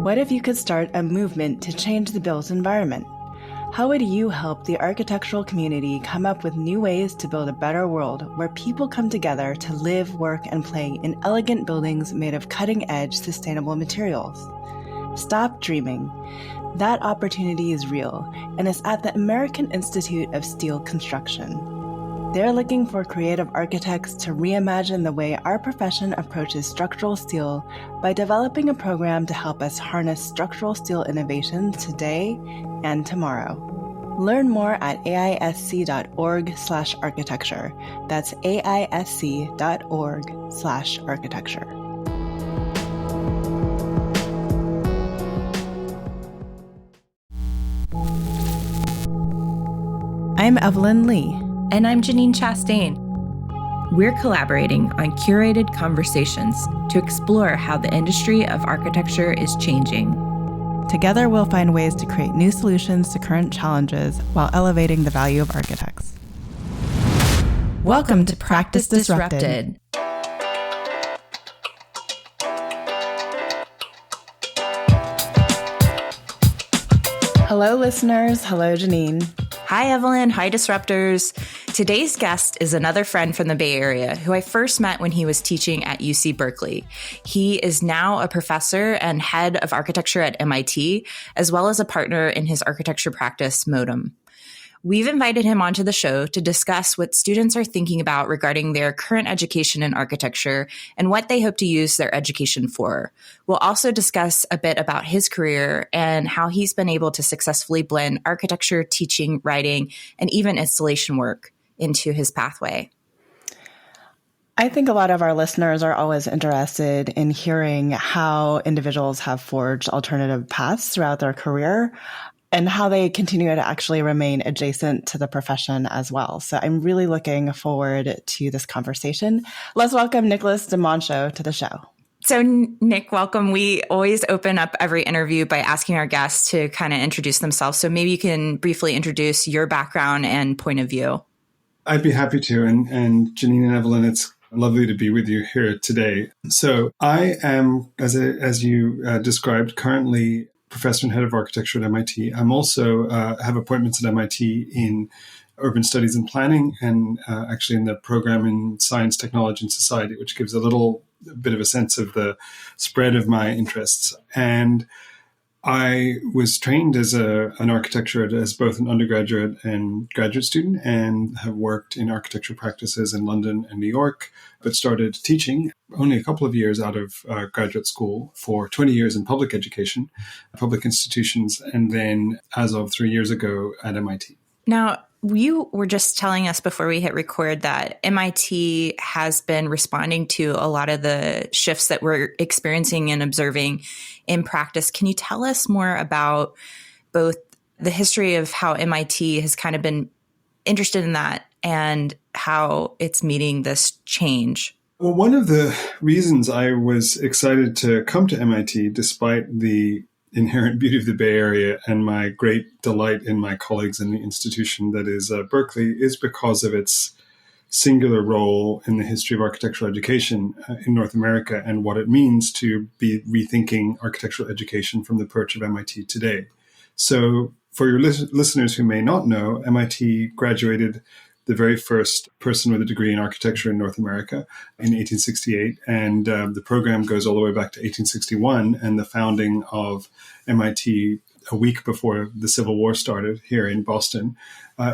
What if you could start a movement to change the built environment? How would you help the architectural community come up with new ways to build a better world where people come together to live, work, and play in elegant buildings made of cutting-edge, sustainable materials? Stop dreaming. That opportunity is real, and is at the American Institute of Steel Construction. They're looking for creative architects to reimagine the way our profession approaches structural steel by developing a program to help us harness structural steel innovation today and tomorrow. Learn more at aisc.org/architecture. That's aisc.org/architecture. I'm Evelyn Lee. And I'm Chastain. We're collaborating on curated conversations to explore how the industry of architecture is changing. Together, we'll find ways to create new solutions to current challenges while elevating the value of architects. Welcome to Practice Disrupted. Hello, listeners. Hello, Janine. Hi, Evelyn. Hi, Disruptors. Today's guest is another friend from the Bay Area who I first met when he was teaching at UC Berkeley. He is now a professor and head of architecture at MIT, as well as a partner in his architecture practice, Modem. We've invited him onto the show to discuss what students are thinking about regarding their current education in architecture and what they hope to use their education for. We'll also discuss a bit about his career and how he's been able to successfully blend architecture, teaching, writing, and even installation work into his pathway. I think a lot of our listeners are always interested in hearing how individuals have forged alternative paths throughout their career, and how they continue to actually remain adjacent to the profession as well. So I'm really looking forward to this conversation. Let's welcome Nicholas de Monchaux to the show. So Nick, welcome. We always open up every interview by asking our guests to kind of introduce themselves. So maybe you can briefly introduce your background and point of view. I'd be happy to. And Janine and Evelyn, it's lovely to be with you here today. So I am, as you described, currently professor and head of architecture at MIT. I'm also have appointments at MIT in urban studies and planning, and actually in the program in science, technology, and society, which gives a little bit of a sense of the spread of my interests. And I was trained as an architecture as both an undergraduate and graduate student, and have worked in architecture practices in London and New York, but started teaching only a couple of years out of graduate school for 20 years in public education, public institutions, and then as of 3 years ago at MIT. Now, you were just telling us before we hit record that MIT has been responding to a lot of the shifts that we're experiencing and observing in practice. Can you tell us more about both the history of how MIT has kind of been interested in that and how it's meeting this change? Well, one of the reasons I was excited to come to MIT, despite the inherent beauty of the Bay Area and my great delight in my colleagues in the institution that is Berkeley, is because of its singular role in the history of architectural education in North America and what it means to be rethinking architectural education from the perch of MIT today. So for your listeners who may not know, MIT graduated the very first person with a degree in architecture in North America in 1868. And the program goes all the way back to 1861 and the founding of MIT a week before the Civil War started here in Boston,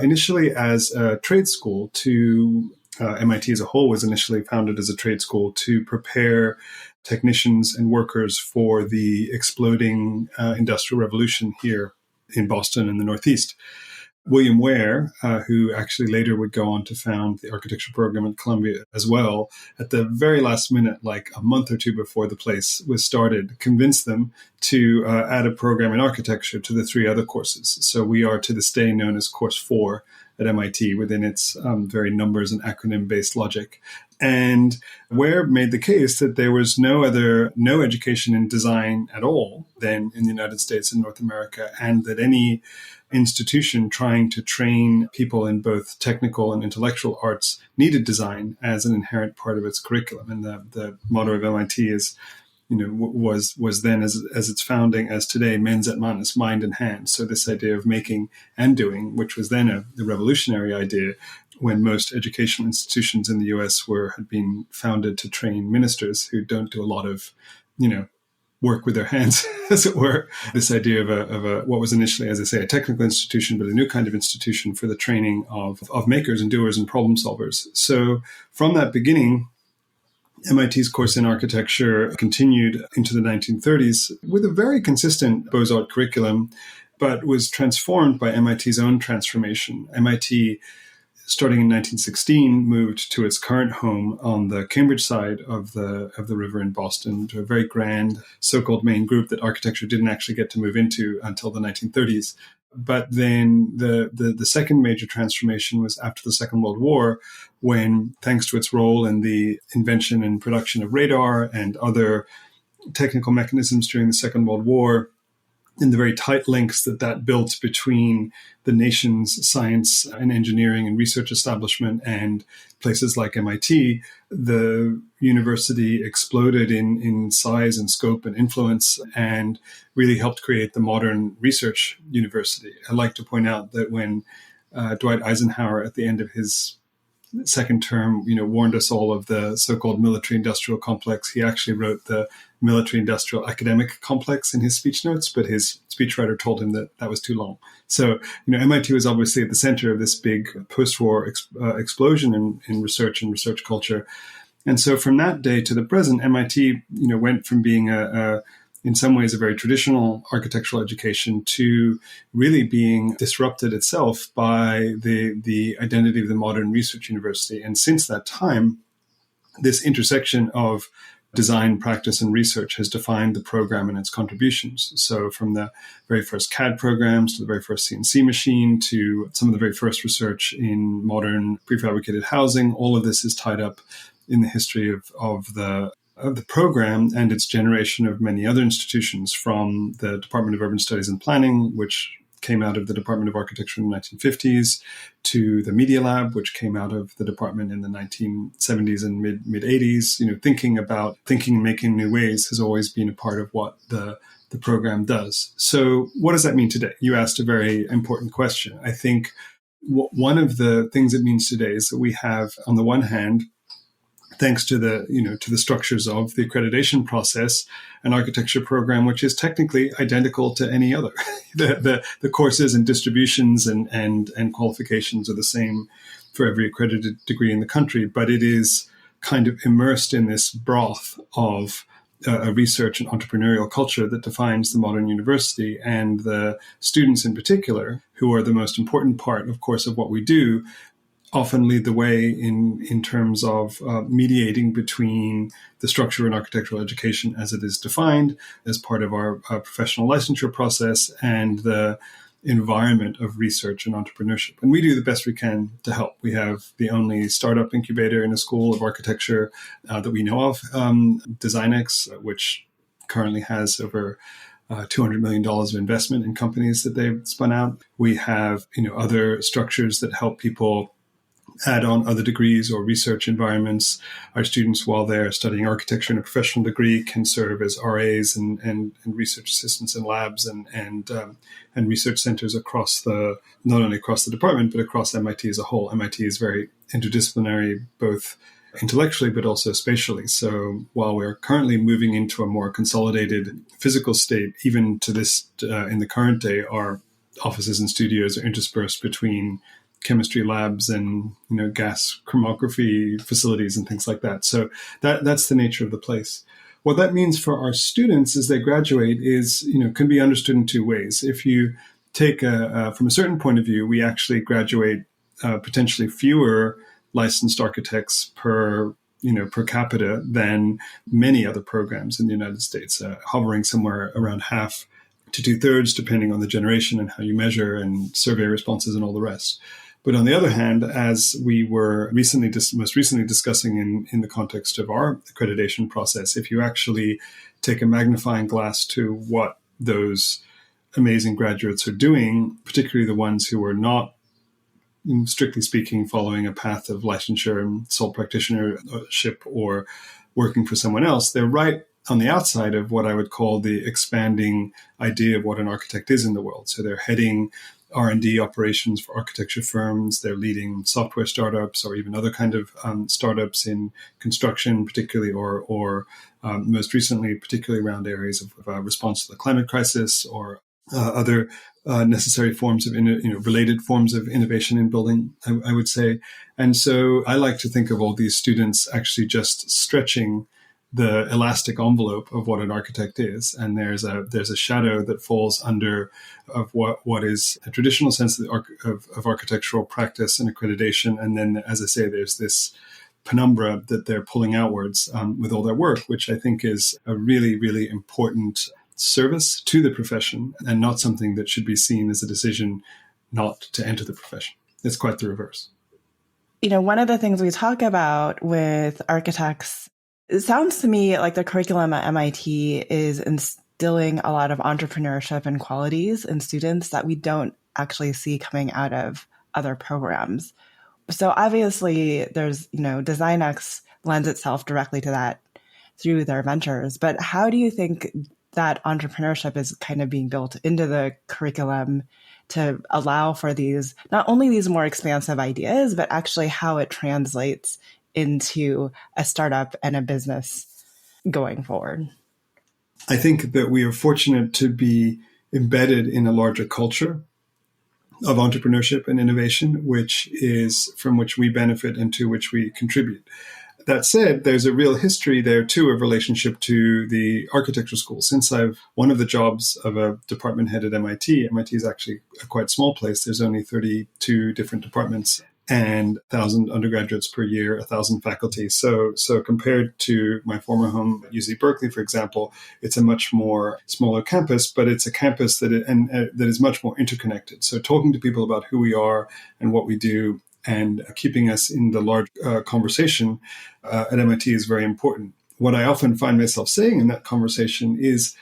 initially as a trade school to MIT as a whole was initially founded as a trade school to prepare technicians and workers for the exploding industrial revolution here in Boston and the Northeast. William Ware, who actually later would go on to found the architecture program at Columbia as well, at the very last minute, like a month or two before the place was started, convinced them to add a program in architecture to the three other courses. So we are to this day known as Course 4 at MIT within its very numbers and acronym-based logic. And Ware made the case that there was no education in design at all then in the United States and North America, and that any institution trying to train people in both technical and intellectual arts needed design as an inherent part of its curriculum. And the motto of MIT is was then as its founding as today, mens et manus, mind and hand. So this idea of making and doing, which was then a revolutionary idea when most educational institutions in the US had been founded to train ministers who don't do a lot of, work with their hands, as it were. This idea of a what was initially, as I say, a technical institution, but a new kind of institution for the training of makers and doers and problem solvers. So from that beginning, MIT's course in architecture continued into the 1930s with a very consistent Beaux-Arts curriculum, but was transformed by MIT's own transformation. MIT, starting in 1916, moved to its current home on the Cambridge side of the river in Boston, to a very grand so-called main group that architecture didn't actually get to move into until the 1930s. But then the second major transformation was after the Second World War, when, thanks to its role in the invention and production of radar and other technical mechanisms during the Second World War, in the very tight links that built between the nation's science and engineering and research establishment and places like MIT, the university exploded in size and scope and influence and really helped create the modern research university. I'd like to point out that when Dwight Eisenhower, at the end of his second term, warned us all of the so-called military-industrial complex, he actually wrote the military-industrial academic complex in his speech notes, but his speechwriter told him that was too long. So, MIT was obviously at the center of this big post-war explosion in research and research culture. And so from that day to the present, MIT, went from being in some ways a very traditional architectural education to really being disrupted itself by the identity of the modern research university. And since that time, this intersection of design, practice, and research has defined the program and its contributions. So from the very first CAD programs to the very first CNC machine to some of the very first research in modern prefabricated housing, all of this is tied up in the history of the program and its generation of many other institutions, from the Department of Urban Studies and Planning, which came out of the Department of Architecture in the 1950s, to the Media Lab, which came out of the department in the 1970s and mid 80s. Thinking and making new ways has always been a part of what the program does. So what does that mean today? You asked a very important question. I think one of the things it means today is that we have, on the one hand, thanks to the structures of the accreditation process, an architecture program which is technically identical to any other. the courses and distributions and qualifications are the same for every accredited degree in the country, but it is kind of immersed in this broth of a research and entrepreneurial culture that defines the modern university. And the students in particular, who are the most important part, of course, of what we do, often lead the way in terms of mediating between the structure in architectural education as it is defined as part of our professional licensure process and the environment of research and entrepreneurship. And we do the best we can to help. We have the only startup incubator in a school of architecture that we know of, DesignX, which currently has over $200 million of investment in companies that they've spun out. We have other structures that help people add on other degrees or research environments. Our students, while they're studying architecture in a professional degree, can serve as RAs and research assistants in labs and research centers not only across the department, but across MIT as a whole. MIT is very interdisciplinary, both intellectually, but also spatially. So while we're currently moving into a more consolidated physical state, even to this, in the current day, our offices and studios are interspersed between chemistry labs and gas chromatography facilities and things like that. So that's the nature of the place. What that means for our students as they graduate is can be understood in two ways. If you take from a certain point of view, we actually graduate potentially fewer licensed architects per capita than many other programs in the United States, hovering somewhere around half to 2/3, depending on the generation and how you measure and survey responses and all the rest. But on the other hand, as we were most recently discussing in the context of our accreditation process, if you actually take a magnifying glass to what those amazing graduates are doing, particularly the ones who are not, strictly speaking, following a path of licensure and sole practitionership or working for someone else, they're right on the outside of what I would call the expanding idea of what an architect is in the world. So they're heading R&D operations for architecture firms. They're leading software startups or even other kind of startups in construction, particularly, or most recently, particularly around areas of response to the climate crisis or other necessary forms of related forms of innovation in building, I would say. And so I like to think of all these students actually just stretching the elastic envelope of what an architect is, and there's a shadow that falls under of what is a traditional sense of architectural practice and accreditation, and then, as I say, there's this penumbra that they're pulling outwards with all their work, which I think is a really, really important service to the profession, and not something that should be seen as a decision not to enter the profession. It's quite the reverse. One of the things we talk about with architects, it sounds to me like the curriculum at MIT is instilling a lot of entrepreneurship and qualities in students that we don't actually see coming out of other programs. So obviously there's, DesignX lends itself directly to that through their ventures. But how do you think that entrepreneurship is kind of being built into the curriculum to allow for these, not only these more expansive ideas, but actually how it translates into a startup and a business going forward? I think that we are fortunate to be embedded in a larger culture of entrepreneurship and innovation, from which we benefit and to which we contribute. That said, there's a real history there too of relationship to the architecture school. Since one of the jobs of a department head at MIT is actually a quite small place. There's only 32 different departments and 1,000 undergraduates per year, 1,000 faculty. So compared to my former home at UC Berkeley, for example, it's a much more smaller campus, but it's a campus that is much more interconnected. So talking to people about who we are and what we do and keeping us in the large conversation at MIT is very important. What I often find myself saying in that conversation is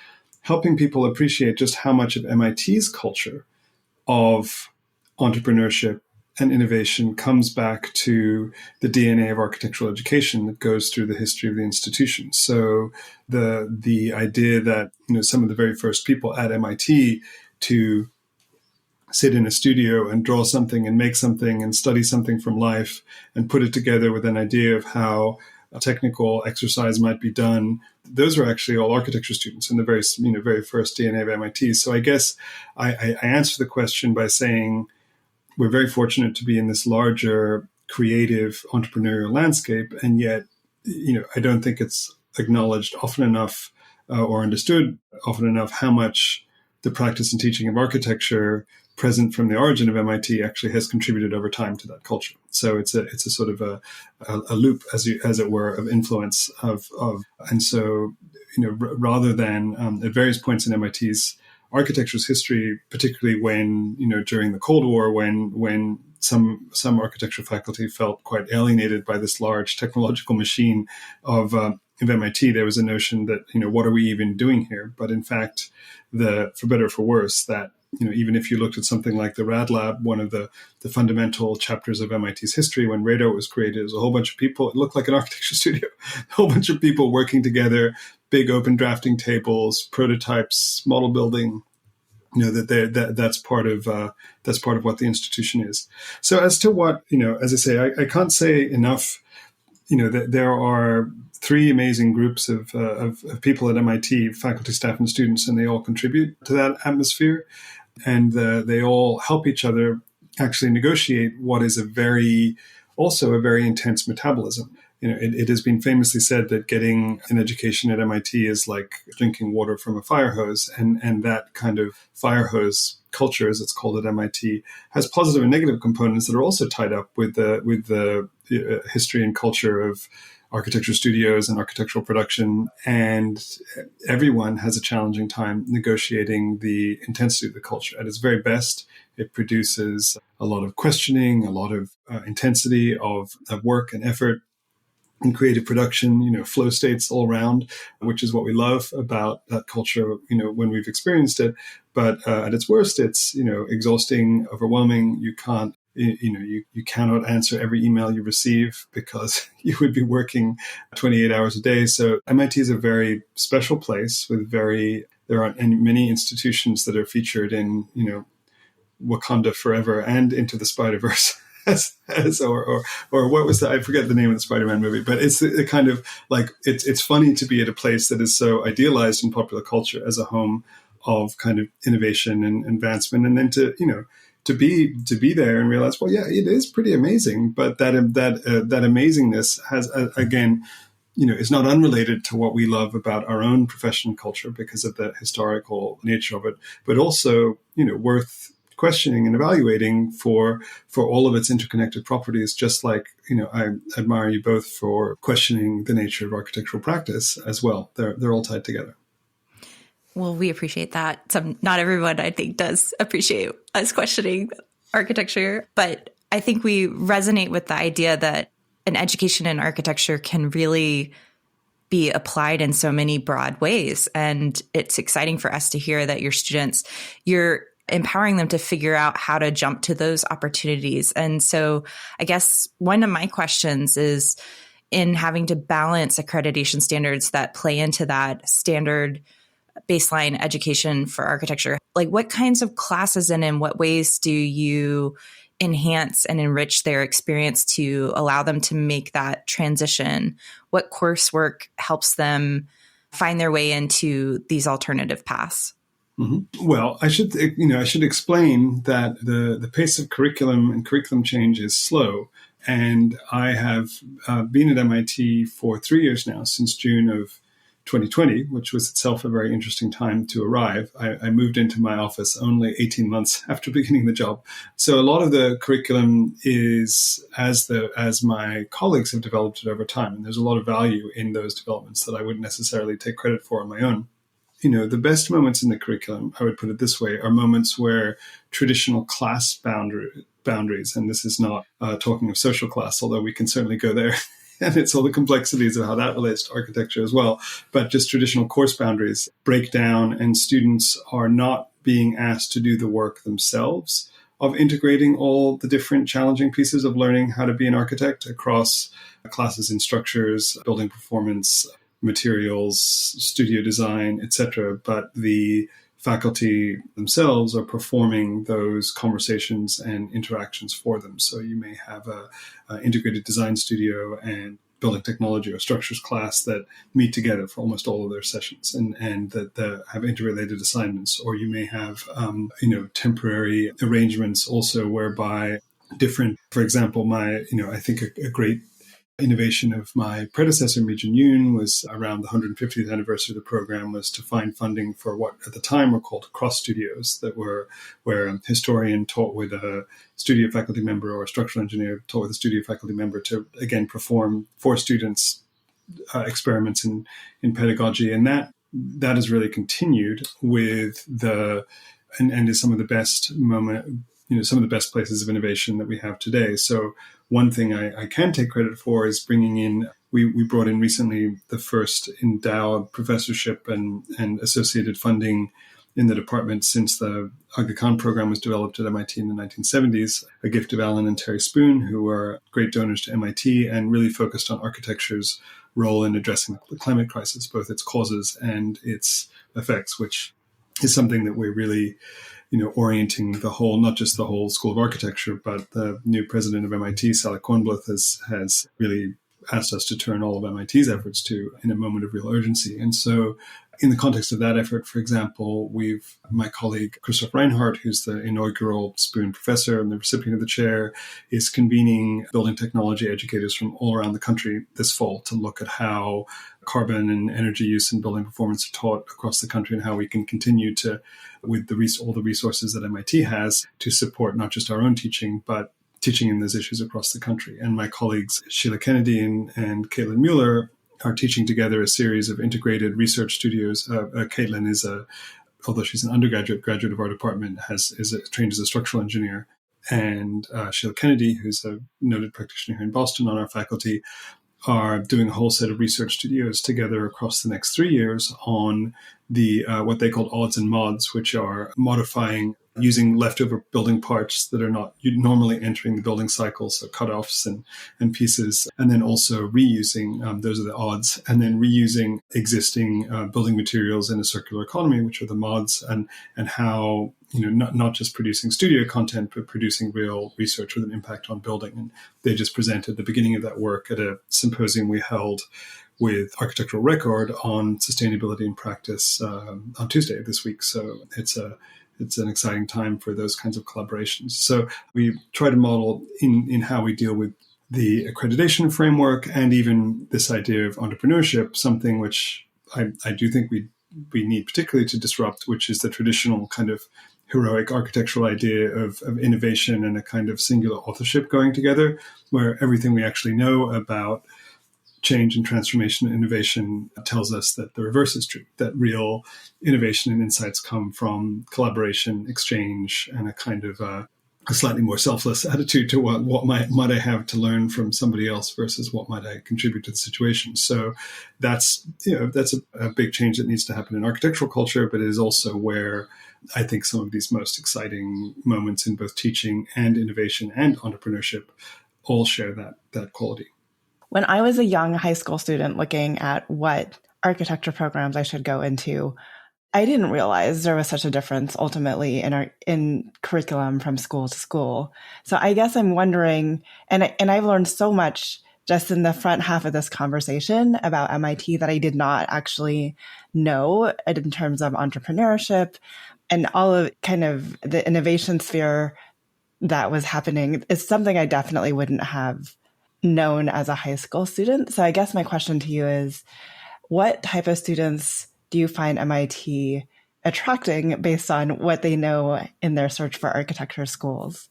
helping people appreciate just how much of MIT's culture of entrepreneurship and innovation comes back to the DNA of architectural education that goes through the history of the institution. So the idea that some of the very first people at MIT to sit in a studio and draw something and make something and study something from life and put it together with an idea of how a technical exercise might be done, those are actually all architecture students in the very first DNA of MIT. So I guess I answer the question by saying, we're very fortunate to be in this larger creative entrepreneurial landscape. And yet, I don't think it's acknowledged often enough or understood often enough how much the practice and teaching of architecture present from the origin of MIT actually has contributed over time to that culture. So it's a sort of a loop, as it were, of influence and so, rather than at various points in MIT's architecture's history, particularly when, during the Cold War, when some architecture faculty felt quite alienated by this large technological machine of MIT, there was a notion that, what are we even doing here? But in fact, for better or for worse, that, even if you looked at something like the Rad Lab, one of the fundamental chapters of MIT's history, when Radar was created, it was a whole bunch of people. It looked like an architecture studio, a whole bunch of people working together, big open drafting tables, prototypes, model building. That's part of what the institution is. So as to what, as I say, I can't say enough. That there are three amazing groups of people at MIT, faculty, staff, and students, and they all contribute to that atmosphere, and they all help each other actually negotiate what is also a very intense metabolism. It has been famously said that getting an education at MIT is like drinking water from a fire hose, and that kind of fire hose culture, as it's called at MIT, has positive and negative components that are also tied up with the history and culture of architecture studios and architectural production. And everyone has a challenging time negotiating the intensity of the culture. At its very best, it produces a lot of questioning, a lot of intensity of work and effort and creative production, flow states all around, which is what we love about that culture, when we've experienced it. But at its worst, it's, exhausting, overwhelming. You can't You cannot answer every email you receive because you would be working 28 hours a day. So MIT is a very special place there aren't many institutions that are featured in, Wakanda Forever and Into the Spider-Verse. or what was that? I forget the name of the Spider-Man movie, but it's a kind of like, it's funny to be at a place that is so idealized in popular culture as a home of kind of innovation and advancement. And then to be there and realize, well, yeah, it is pretty amazing, but that amazingness has, again, is not unrelated to what we love about our own professional culture because of the historical nature of it, but also, worth questioning and evaluating for all of its interconnected properties, just like, I admire you both for questioning the nature of architectural practice as well. They're all tied together. Well, we appreciate that. Not everyone, I think, does appreciate us questioning architecture, but I think we resonate with the idea that an education in architecture can really be applied in so many broad ways. And it's exciting for us to hear that your students, you're empowering them to figure out how to jump to those opportunities. And so I guess one of my questions is, in having to balance accreditation standards that play into that standard baseline education for architecture, like what kinds of classes and in what ways do you enhance and enrich their experience to allow them to make that transition? What coursework helps them find their way into these alternative paths? Mm-hmm. Well, I should explain that the pace of curriculum change is slow. And I have been at MIT for 3 years now, since June of 2020, which was itself a very interesting time to arrive. I moved into my office only 18 months after beginning the job. So a lot of the curriculum is as my colleagues have developed it over time. And there's a lot of value in those developments that I wouldn't necessarily take credit for on my own. The best moments in the curriculum, I would put it this way, are moments where traditional class boundaries, and this is not talking of social class, although we can certainly go there, and it's all the complexities of how that relates to architecture as well, but just traditional course boundaries break down, and students are not being asked to do the work themselves of integrating all the different challenging pieces of learning how to be an architect across classes and structures, building performance, materials, studio design, etc. But the faculty themselves are performing those conversations and interactions for them. So you may have a integrated design studio and building technology or structures class that meet together for almost all of their sessions and that have interrelated assignments. Or you may have, temporary arrangements also whereby different, for example, I think a great innovation of my predecessor, Mi-Jin Yoon, was around the 150th anniversary of the program, was to find funding for what at the time were called cross studios, where a historian taught with a studio faculty member or a structural engineer taught with a studio faculty member to, again, perform for students experiments in pedagogy. And that has really continued with and is some of the best some of the best places of innovation that we have today. So one thing I can take credit for is bringing in, we brought in recently the first endowed professorship and associated funding in the department since the Aga Khan program was developed at MIT in the 1970s, a gift of Alan and Terry Spoon, who were great donors to MIT and really focused on architecture's role in addressing the climate crisis, both its causes and its effects, which is something that we're really orienting the whole, not just the whole School of Architecture, but the new president of MIT, Sally Kornbluth, has really asked us to turn all of MIT's efforts to in a moment of real urgency. And so in the context of that effort, for example, my colleague, Christoph Reinhardt, who's the inaugural Spoon professor and the recipient of the chair, is convening building technology educators from all around the country this fall to look at how carbon and energy use and building performance are taught across the country and how we can continue to, with all the resources that MIT has, to support not just our own teaching, but teaching in those issues across the country. And my colleagues, Sheila Kennedy and Caitlin Mueller, are teaching together a series of integrated research studios. Caitlin is although she's an graduate of our department, is trained as a structural engineer. And Sheila Kennedy, who's a noted practitioner here in Boston on our faculty, are doing a whole set of research studios together across the next 3 years on the what they call odds and mods, which are modifying using leftover building parts that are not normally entering the building cycle, so cutoffs and pieces, and then also reusing, those are the odds, and then reusing existing building materials in a circular economy, which are the mods, and how, not just producing studio content, but producing real research with an impact on building. And they just presented the beginning of that work at a symposium we held with Architectural Record on sustainability in practice on Tuesday this week. So it's an exciting time for those kinds of collaborations. So we try to model in how we deal with the accreditation framework and even this idea of entrepreneurship, something which I do think we need particularly to disrupt, which is the traditional kind of heroic architectural idea of innovation and a kind of singular authorship going together, where everything we actually know about change and transformation and innovation tells us that the reverse is true, that real innovation and insights come from collaboration, exchange, and a kind of a slightly more selfless attitude to what might I have to learn from somebody else versus what might I contribute to the situation. So that's a big change that needs to happen in architectural culture, but it is also where I think some of these most exciting moments in both teaching and innovation and entrepreneurship all share that quality. When I was a young high school student looking at what architecture programs I should go into, I didn't realize there was such a difference ultimately in curriculum from school to school. So I guess I'm wondering, and I've learned so much just in the front half of this conversation about MIT that I did not actually know in terms of entrepreneurship and all of kind of the innovation sphere that was happening. Is something I definitely wouldn't have known as a high school student. So I guess my question to you is, what type of students do you find MIT attracting based on what they know in their search for architecture schools?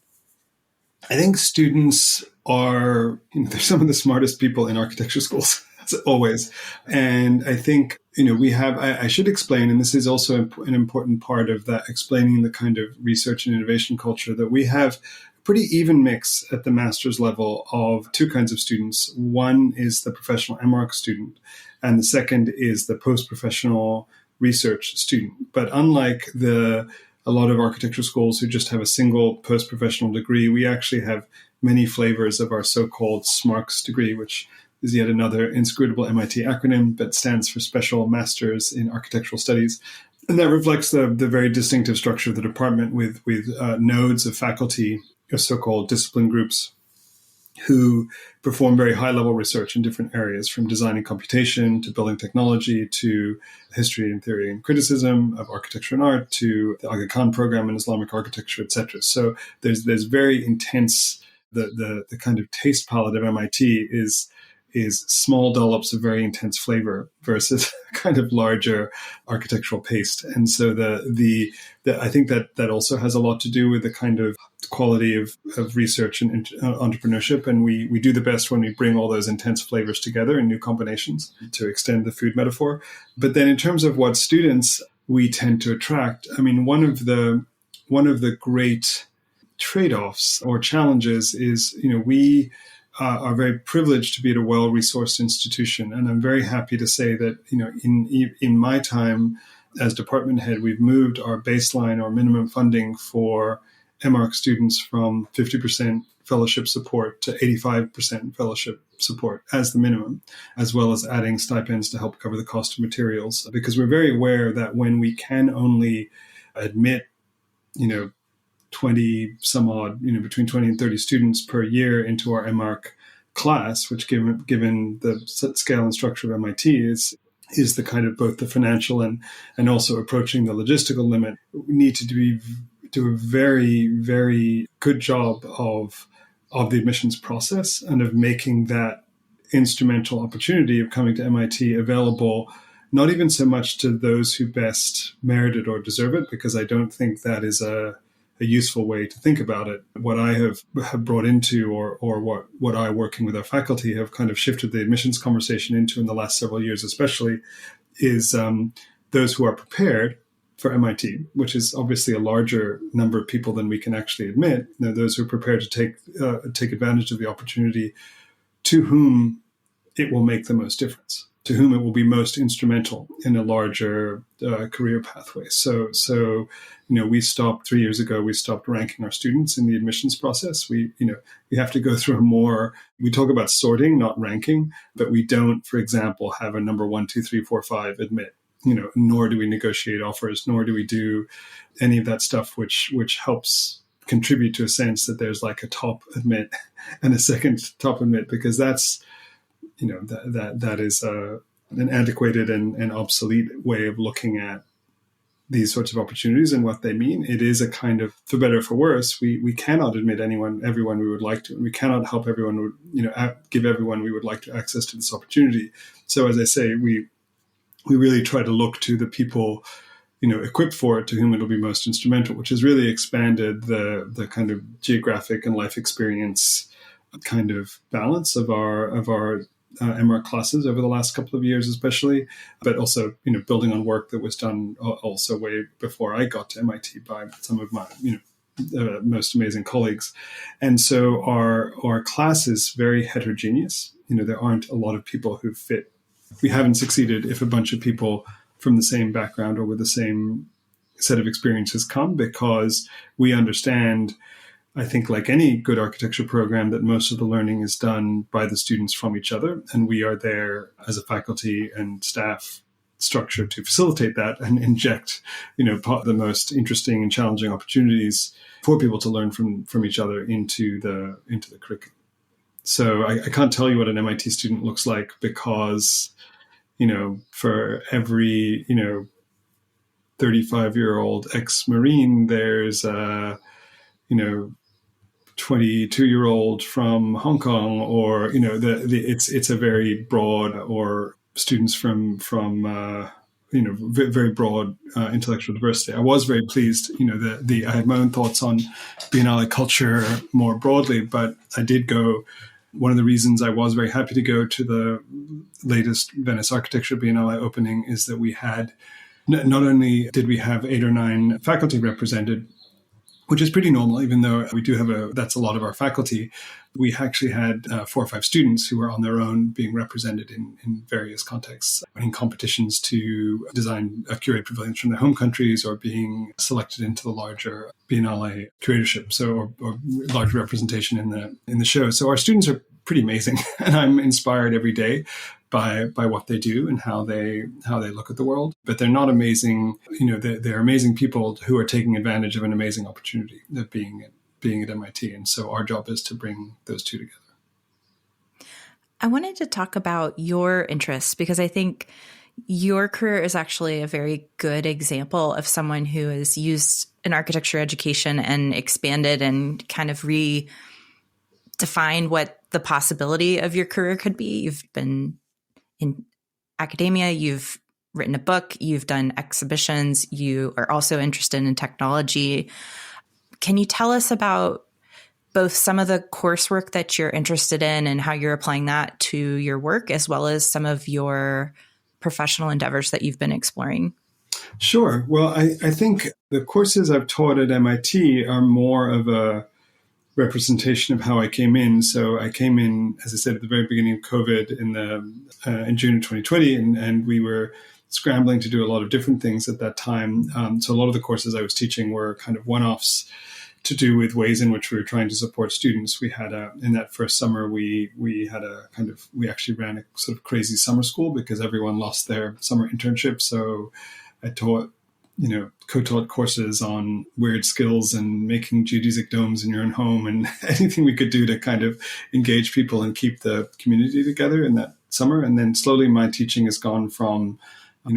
I think students are, they're some of the smartest people in architecture schools, as always. And I think, we have, I should explain, and this is also an important part of that, explaining the kind of research and innovation culture, that we have pretty even mix at the master's level of two kinds of students. One is the professional MArch student, and the second is the post-professional research student. But unlike a lot of architecture schools who just have a single post-professional degree, we actually have many flavors of our so-called SMARCS degree, which is yet another inscrutable MIT acronym, but stands for Special Masters in Architectural Studies. And that reflects the very distinctive structure of the department with nodes of faculty, so-called discipline groups, who perform very high-level research in different areas, from design and computation to building technology to history and theory and criticism of architecture and art to the Aga Khan program in Islamic architecture, etc. So there's very intense, the kind of taste palette of MIT is small dollops of very intense flavor versus kind of larger architectural paste. And so I think that also has a lot to do with the kind of quality of research and entrepreneurship. And we do the best when we bring all those intense flavors together in new combinations, to extend the food metaphor. But then in terms of what students we tend to attract, I mean, one of the great trade-offs or challenges is, we are very privileged to be at a well-resourced institution. And I'm very happy to say that, in my time as department head, we've moved our baseline or minimum funding for MArch students from 50% fellowship support to 85% fellowship support as the minimum, as well as adding stipends to help cover the cost of materials. Because we're very aware that when we can only admit, 20 some odd, between 20 and 30 students per year into our MArch class, which given the scale and structure of MIT is the kind of both the financial and also approaching the logistical limit, we need to do a very, very good job of the admissions process and of making that instrumental opportunity of coming to MIT available, not even so much to those who best merit it or deserve it, because I don't think that is a useful way to think about it. What I have brought into, or what I, working with our faculty, have kind of shifted the admissions conversation into in the last several years especially, is those who are prepared for MIT, which is obviously a larger number of people than we can actually admit. Those who are prepared to take advantage of the opportunity, to whom it will make the most difference. to whom it will be most instrumental in a larger career pathway. So, we stopped 3 years ago. We stopped ranking our students in the admissions process. We have to go through we talk about sorting, not ranking, but we don't, for example, have a number 1, 2, 3, 4, 5 admit. Nor do we negotiate offers, nor do we do any of that stuff, which helps contribute to a sense that there's like a top admit and a second top admit, because that's, that is an antiquated and obsolete way of looking at these sorts of opportunities and what they mean. It is a kind of, for better or for worse, we cannot admit everyone we would like to, and we cannot help everyone, give everyone we would like to access to this opportunity. So as I say, we really try to look to the people, equipped for it, to whom it'll be most instrumental, which has really expanded the kind of geographic and life experience kind of balance of our MR classes over the last couple of years, especially, but also, building on work that was done also way before I got to MIT by some of my, most amazing colleagues. And so our class is very heterogeneous. There aren't a lot of people who fit. We haven't succeeded if a bunch of people from the same background or with the same set of experiences come, because we understand, I think, like any good architecture program, that most of the learning is done by the students from each other. And we are there as a faculty and staff structure to facilitate that and inject, the most interesting and challenging opportunities for people to learn from each other into the curriculum. So I can't tell you what an MIT student looks like, because, for every, 35-year-old ex-Marine, there's a, 22-year-old from Hong Kong, or, it's a very broad, or students from very broad intellectual diversity. I was very pleased, I had my own thoughts on Biennale culture more broadly, but I did go. One of the reasons I was very happy to go to the latest Venice Architecture Biennale opening is that we had, not only did we have 8 or 9 faculty represented, which is pretty normal, even though we do have that's a lot of our faculty. We actually had 4 or 5 students who were on their own being represented in various contexts, in competitions to design curate pavilions from their home countries, or being selected into the larger Biennale curatorship, or larger representation in the show. So our students are pretty amazing, and I'm inspired every day by what they do and how they look at the world. But they're not amazing, they're amazing people who are taking advantage of an amazing opportunity of being at MIT. And so our job is to bring those two together. I wanted to talk about your interests, because I think your career is actually a very good example of someone who has used an architecture education and expanded and kind of redefined what the possibility of your career could be. You've been in academia, you've written a book, you've done exhibitions, you are also interested in technology. Can you tell us about both some of the coursework that you're interested in and how you're applying that to your work, as well as some of your professional endeavors that you've been exploring? Sure. Well, I think the courses I've taught at MIT are more of a representation of how I came in. So I came in, as I said, at the very beginning of COVID in June of 2020, and we were scrambling to do a lot of different things at that time. So a lot of the courses I was teaching were kind of one-offs to do with ways in which we were trying to support students. We had in that first summer, we actually ran a sort of crazy summer school because everyone lost their summer internship. So I taught, co-taught courses on weird skills and making geodesic domes in your own home, and anything we could do to kind of engage people and keep the community together in that summer. And then slowly my teaching has gone from,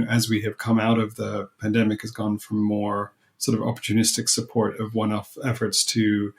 as we have come out of the pandemic, has gone from more sort of opportunistic support of one-off efforts to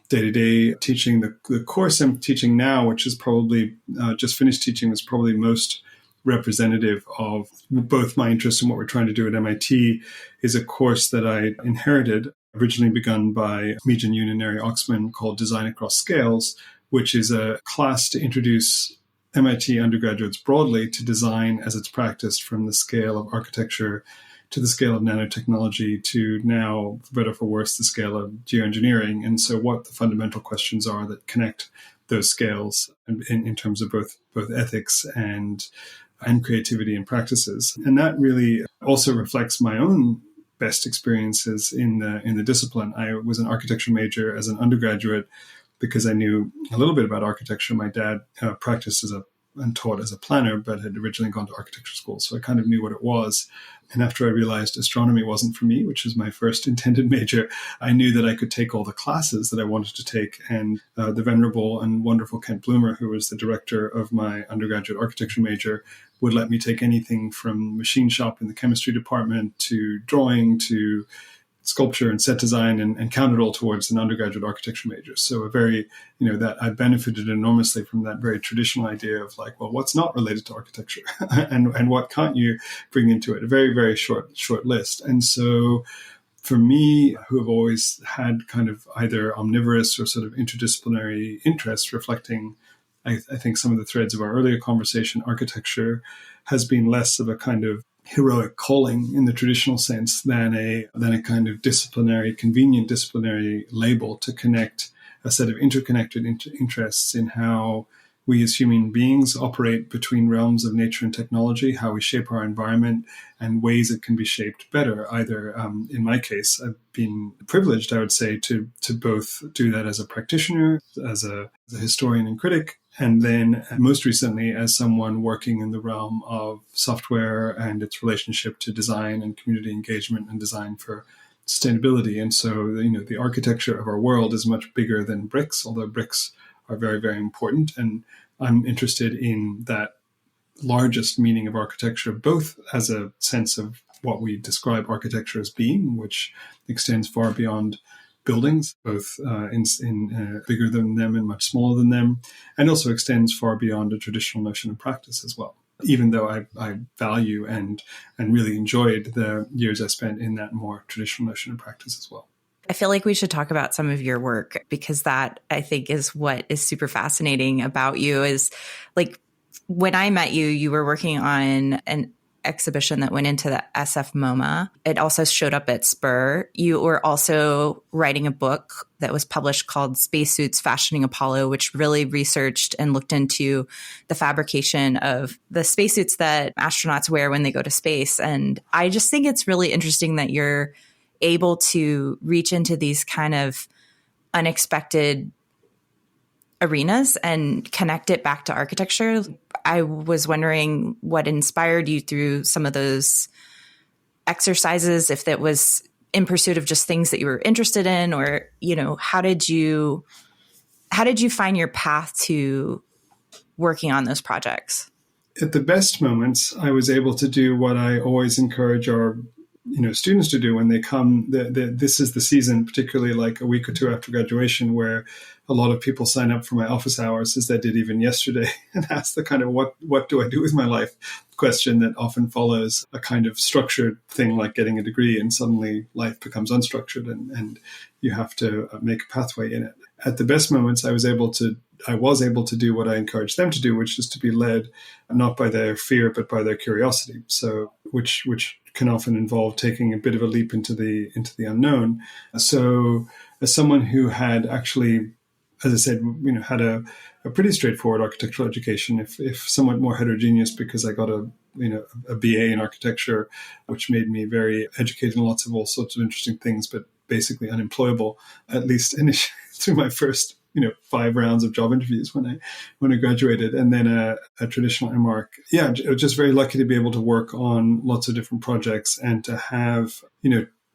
day-to-day teaching. The course I'm teaching now, which is probably just finished teaching, was probably most representative of both my interest in what we're trying to do at MIT, is a course that I inherited, originally begun by Meejan Yoon and Neri Oxman, called Design Across Scales, which is a class to introduce MIT undergraduates broadly to design as it's practiced, from the scale of architecture to the scale of nanotechnology to now, for better or for worse, the scale of geoengineering. And so what the fundamental questions are that connect those scales in terms of both ethics and and creativity and practices. And that really also reflects my own best experiences in the discipline. I was an architecture major as an undergraduate because I knew a little bit about architecture. My dad practiced and taught as a planner, but had originally gone to architecture school. So I kind of knew what it was. And after I realized astronomy wasn't for me, which was my first intended major, I knew that I could take all the classes that I wanted to take. And the venerable and wonderful Kent Bloomer, who was the director of my undergraduate architecture major, would let me take anything from machine shop in the chemistry department to drawing to sculpture and set design, and count it all towards an undergraduate architecture major. So a very, that I benefited enormously from that very traditional idea of like, well, what's not related to architecture and what can't you bring into it? A very, very short list. And so for me, who have always had kind of either omnivorous or sort of interdisciplinary interests reflecting, I think, some of the threads of our earlier conversation, architecture has been less of a kind of heroic calling in the traditional sense than a kind of convenient disciplinary label to connect a set of interconnected interests in how we as human beings operate between realms of nature and technology, how we shape our environment, and ways it can be shaped better. Either, in my case, I've been privileged, I would say, to both do that as a practitioner, as a historian and critic, and then most recently as someone working in the realm of software and its relationship to design and community engagement and design for sustainability. And so, the architecture of our world is much bigger than bricks, although bricks are very, very important. And I'm interested in that largest meaning of architecture, both as a sense of what we describe architecture as being, which extends far beyond buildings, both in bigger than them and much smaller than them, and also extends far beyond a traditional notion of practice as well. Even though I value and really enjoyed the years I spent in that more traditional notion of practice as well. I feel like we should talk about some of your work, because that, I think, is what is super fascinating about you. Is like, when I met you, you were working on an exhibition that went into the SF MoMA. It also showed up at Spur. You were also writing a book that was published called Spacesuits Fashioning Apollo, which really researched and looked into the fabrication of the spacesuits that astronauts wear when they go to space. And I just think it's really interesting that you're able to reach into these kind of unexpected arenas and connect it back to architecture. I was wondering what inspired you through some of those exercises, if that was in pursuit of just things that you were interested in, or, how did you find your path to working on those projects? At the best moments, I was able to do what I always encourage our students to do when they come. This is the season, particularly like a week or two after graduation, where a lot of people sign up for my office hours, as they did even yesterday, and ask the kind of what do I do with my life question that often follows a kind of structured thing like getting a degree, and suddenly life becomes unstructured and you have to make a pathway in it. At the best moments, I was able to do what I encouraged them to do, which is to be led not by their fear, but by their curiosity. So, which can often involve taking a bit of a leap into the unknown. So, as someone who had actually, as I said, had a pretty straightforward architectural education, if somewhat more heterogeneous, because I got a BA in architecture, which made me very educated in lots of all sorts of interesting things, but basically unemployable, at least initially through my first 5 rounds of job interviews when I graduated, and then a traditional MArch. Yeah, just very lucky to be able to work on lots of different projects and to have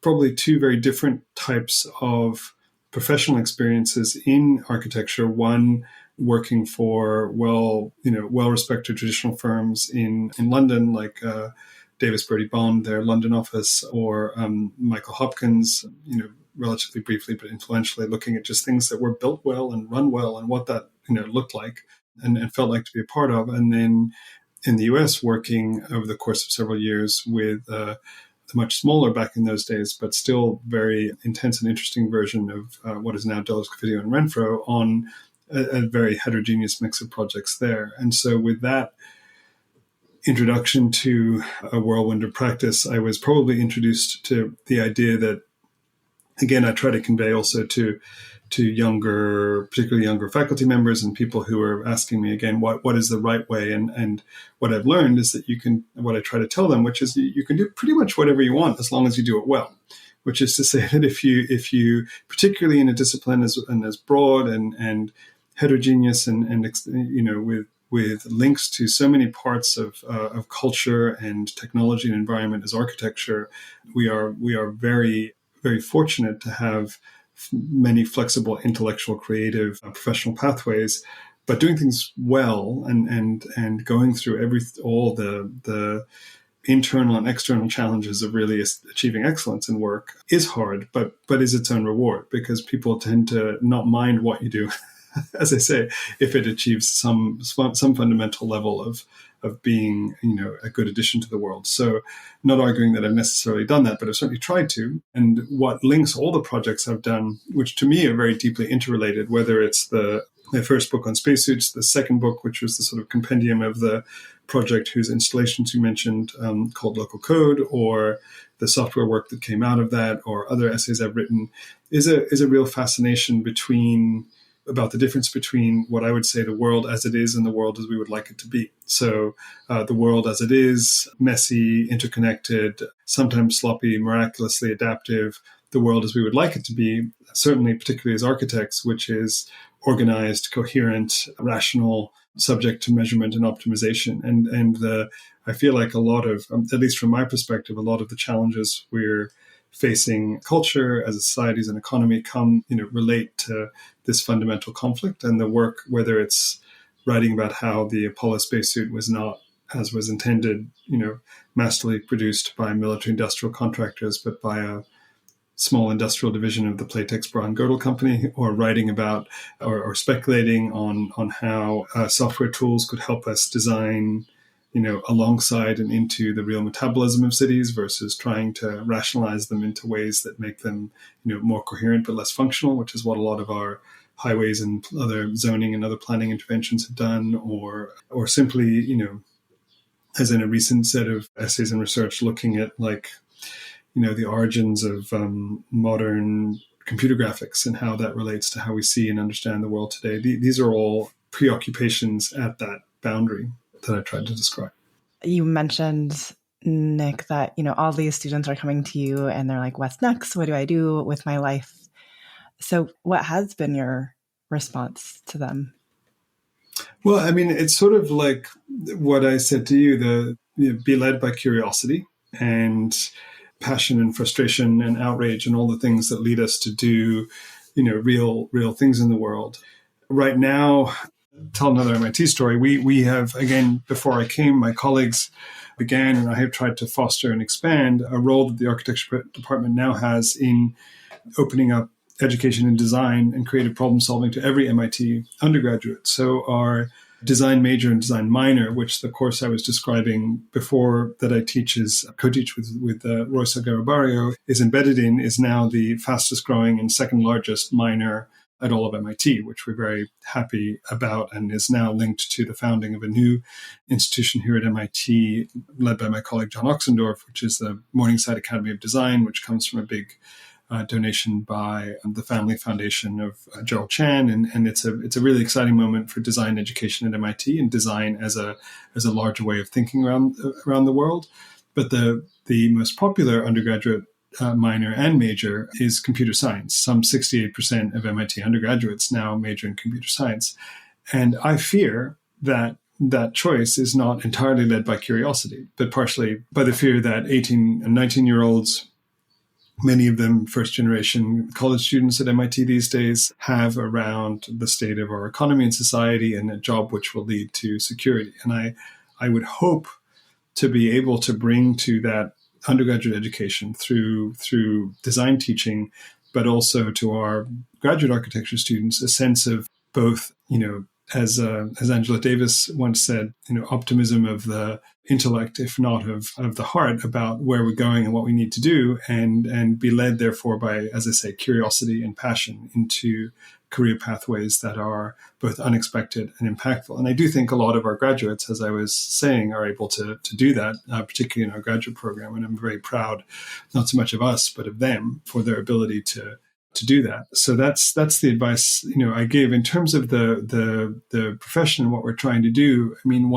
probably 2 very different types of professional experiences in architecture. One working for well-respected traditional firms in London, like Davis Bertie Bond, their London office, or Michael Hopkins, relatively briefly but influentially, looking at just things that were built well and run well and what that looked like and felt like to be a part of. And then in the US, working over the course of several years with the much smaller back in those days, but still very intense and interesting version of what is now Delos Video and Renfro, on a very heterogeneous mix of projects there. And so with that introduction to a whirlwind of practice, I was probably introduced to the idea that again, I try to convey also to younger, particularly younger faculty members and people who are asking me again, what is the right way? And what I've learned is that what I try to tell them, which is you can do pretty much whatever you want as long as you do it well. Which is to say that if you particularly in a discipline as broad and heterogeneous and with links to so many parts of culture and technology and environment as architecture, we are very, very fortunate to have many flexible, intellectual, creative, professional pathways, but doing things well and going through all the internal and external challenges of really achieving excellence in work is hard, but is its own reward, because people tend to not mind what you do, as I say, if it achieves some fundamental level of being, a good addition to the world. So not arguing that I've necessarily done that, but I've certainly tried to. And what links all the projects I've done, which to me are very deeply interrelated, whether it's my first book on spacesuits, the second book, which was the sort of compendium of the project whose installations you mentioned, called Local Code, or the software work that came out of that, or other essays I've written, is a real fascination about the difference between what I would say the world as it is and the world as we would like it to be. So the world as it is, messy, interconnected, sometimes sloppy, miraculously adaptive. The world as we would like it to be, certainly particularly as architects, which is organized, coherent, rational, subject to measurement and optimization. And I feel like a lot of, at least from my perspective, a lot of the challenges we're facing culture as a society, as an economy, relate to this fundamental conflict. And the work, whether it's writing about how the Apollo spacesuit was not, as was intended, masterly produced by military industrial contractors, but by a small industrial division of the Playtex Bra and Girdle Company, or writing about or speculating on how software tools could help us design, alongside and into the real metabolism of cities, versus trying to rationalize them into ways that make them, more coherent but less functional, which is what a lot of our highways and other zoning and other planning interventions have done, or simply, as in a recent set of essays and research looking at the origins of modern computer graphics and how that relates to how we see and understand the world today. These are all preoccupations at that boundary that I tried to describe. You mentioned, Nick, that, all these students are coming to you and they're like, what's next? What do I do with my life? So what has been your response to them? Well, I mean, it's sort of like what I said to you, be led by curiosity and passion and frustration and outrage and all the things that lead us to do, real things in the world. Right now, tell another MIT story. We have, again, before I came, my colleagues began, and I have tried to foster and expand a role that the architecture department now has in opening up education and design and creative problem solving to every MIT undergraduate. So our design major and design minor, which the course I was describing before that I co-teach with Roy Salguero Barrio, is embedded in, is now the fastest growing and second largest minor at all of MIT, which we're very happy about, and is now linked to the founding of a new institution here at MIT, led by my colleague John Oxendorf, which is the Morningside Academy of Design, which comes from a big donation by the Family Foundation of Gerald Chan, and it's a really exciting moment for design education at MIT and design as a larger way of thinking around the world. But the most popular undergraduate minor and major is computer science. Some 68% of MIT undergraduates now major in computer science, and I fear that choice is not entirely led by curiosity, but partially by the fear that 18 and 19-year-olds, many of them first-generation college students at MIT these days, have around the state of our economy and society and a job which will lead to security. And I would hope to be able to bring to that undergraduate education through design teaching, but also to our graduate architecture students, a sense of both, as Angela Davis once said, optimism of the intellect, if not of the heart, about where we're going and what we need to do, and be led, therefore, by, as I say, curiosity and passion into career pathways that are both unexpected and impactful. And I do think a lot of our graduates, as I was saying, are able to do that, particularly in our graduate program. And I'm very proud, not so much of us, but of them for their ability to do that. So that's the advice, I give in terms of the profession and what we're trying to do. I mean,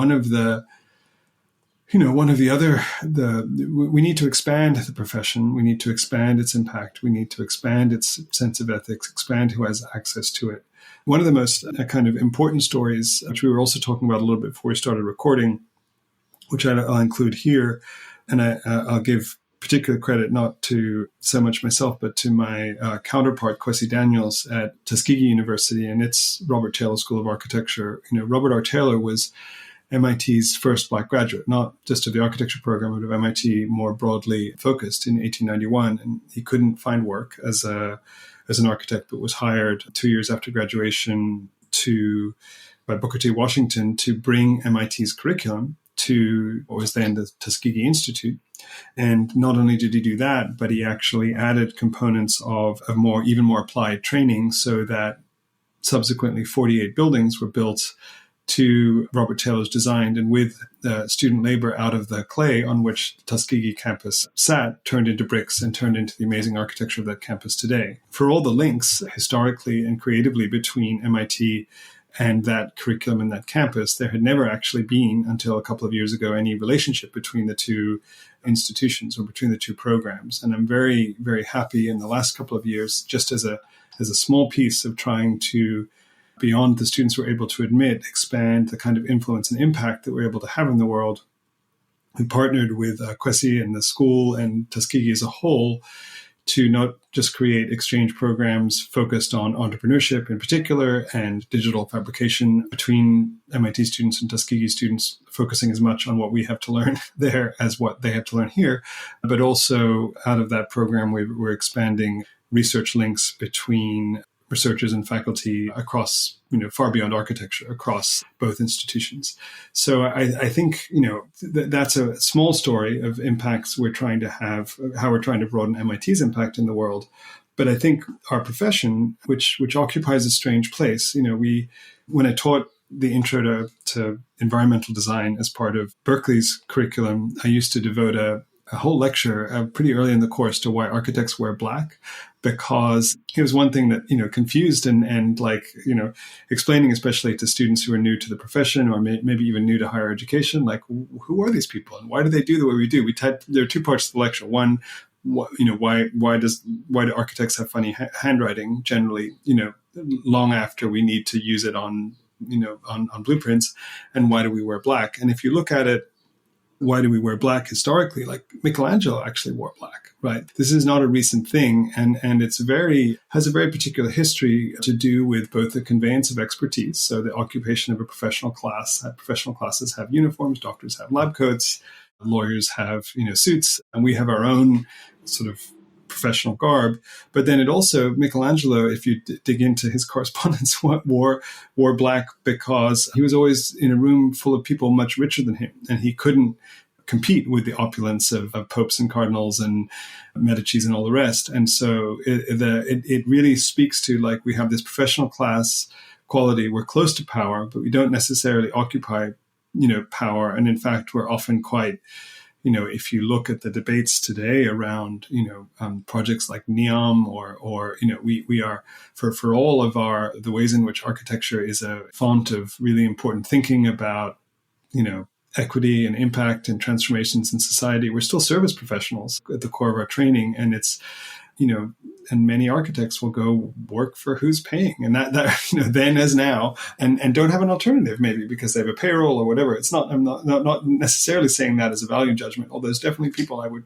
we need to expand the profession. We need to expand its impact. We need to expand its sense of ethics, expand who has access to it. One of the most kind of important stories, which we were also talking about a little bit before we started recording, which I'll include here, and I'll give particular credit not to so much myself, but to my counterpart, Kwesi Daniels at Tuskegee University and its Robert Taylor School of Architecture. Robert R. Taylor was MIT's first Black graduate, not just of the architecture program, but of MIT more broadly focused in 1891. And he couldn't find work as an architect, but was hired 2 years after graduation by Booker T. Washington to bring MIT's curriculum to what was then the Tuskegee Institute. And not only did he do that, but he actually added components of even more applied training so that subsequently 48 buildings were built to Robert Taylor's design, and with the student labor out of the clay on which the Tuskegee campus sat, turned into bricks and turned into the amazing architecture of that campus today. For all the links historically and creatively between MIT and that curriculum and that campus, there had never actually been, until a couple of years ago, any relationship between the two institutions or between the two programs. And I'm very, very happy in the last couple of years, just as a small piece of trying to, beyond the students were able to admit, expand the kind of influence and impact that we're able to have in the world. We partnered with Kwesi and the school and Tuskegee as a whole to not just create exchange programs focused on entrepreneurship in particular and digital fabrication between MIT students and Tuskegee students, focusing as much on what we have to learn there as what they have to learn here. But also out of that program, we're expanding research links between researchers and faculty across, far beyond architecture, across both institutions. So I think, that's a small story of impacts we're trying to have, how we're trying to broaden MIT's impact in the world. But I think our profession, which occupies a strange place, when I taught the intro to environmental design as part of Berkeley's curriculum, I used to devote a whole lecture pretty early in the course to why architects wear black, because it was one thing that, confused and explaining, especially to students who are new to the profession or maybe even new to higher education, like, who are these people and why do they do the way we do? There are two parts to the lecture. One, why do architects have funny handwriting generally, long after we need to use it on blueprints, and why do we wear black? And if you look at it, why do we wear black historically? Like Michelangelo actually wore black, right? This is not a recent thing. And has a very particular history to do with both the conveyance of expertise. So the occupation of a professional class. Professional classes have uniforms, doctors have lab coats, lawyers have, suits, and we have our own sort of professional garb. But then it also, Michelangelo, if you dig into his correspondence, wore black because he was always in a room full of people much richer than him, and he couldn't compete with the opulence of popes and cardinals and Medicis and all the rest. And so it really speaks to, like, we have this professional class quality. We're close to power, but we don't necessarily occupy, power. And in fact, we're often quite, if you look at the debates today around, projects like NEOM or we are, for all of the ways in which architecture is a font of really important thinking about, equity and impact and transformations in society, we're still service professionals at the core of our training. And it's, and many architects will go work for who's paying, and that then as now, and don't have an alternative, maybe because they have a payroll or whatever. It's not, I'm not necessarily saying that as a value judgment, although there's definitely people I would,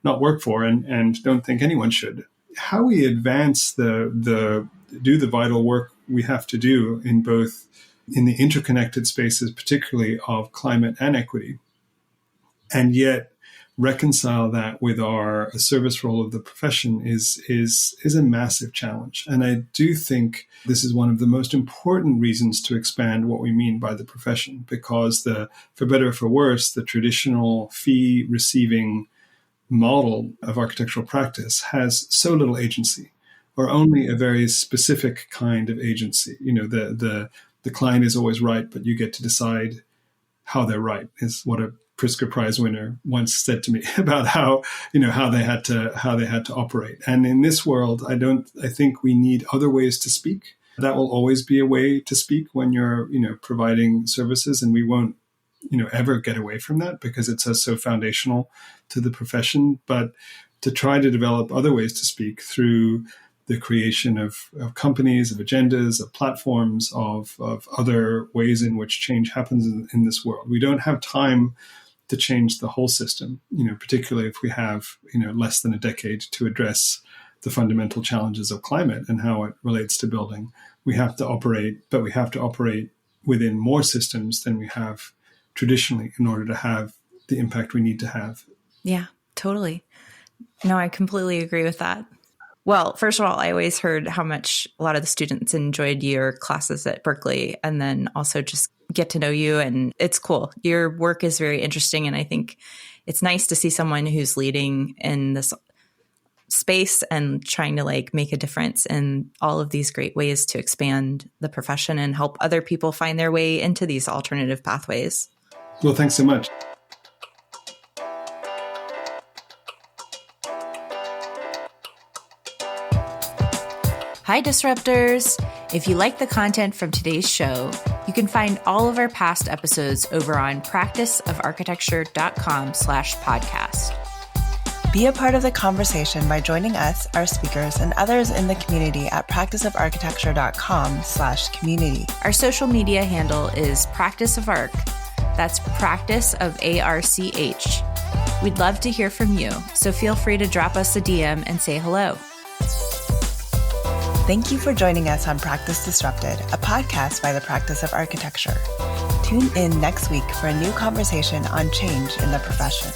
not work for and don't think anyone should. How we advance do the vital work we have to do in the interconnected spaces, particularly of climate and equity, and yet reconcile that with our service role of the profession is a massive challenge. And I do think this is one of the most important reasons to expand what we mean by the profession, because for better or for worse, the traditional fee receiving model of architectural practice has so little agency. or only a very specific kind of agency. The client is always right, but you get to decide how they're right, is what a Pritzker Prize winner once said to me about how they had to operate. And in this world, I think we need other ways to speak. That will always be a way to speak when you're, providing services, and we won't, ever get away from that because it's so foundational to the profession. But to try to develop other ways to speak through the creation of companies, of agendas, of platforms, of other ways in which change happens in this world. We don't have time to change the whole system, particularly if we have, less than a decade to address the fundamental challenges of climate and how it relates to building. We have to operate, but we have to operate within more systems than we have traditionally in order to have the impact we need to have. Yeah, totally. No, I completely agree with that. Well, first of all, I always heard how much a lot of the students enjoyed your classes at Berkeley, and then also just get to know you. And it's cool. Your work is very interesting. And I think it's nice to see someone who's leading in this space and trying to make a difference in all of these great ways to expand the profession and help other people find their way into these alternative pathways. Well, thanks so much. Hi, Disruptors! If you like the content from today's show, you can find all of our past episodes over on practiceofarchitecture.com/podcast. Be a part of the conversation by joining us, our speakers, and others in the community at practiceofarchitecture.com/community. Our social media handle is Practice of Arch. That's Practice of ARCH. We'd love to hear from you, so feel free to drop us a DM and say hello. Thank you for joining us on Practice Disrupted, a podcast by the Practice of Architecture. Tune in next week for a new conversation on change in the profession.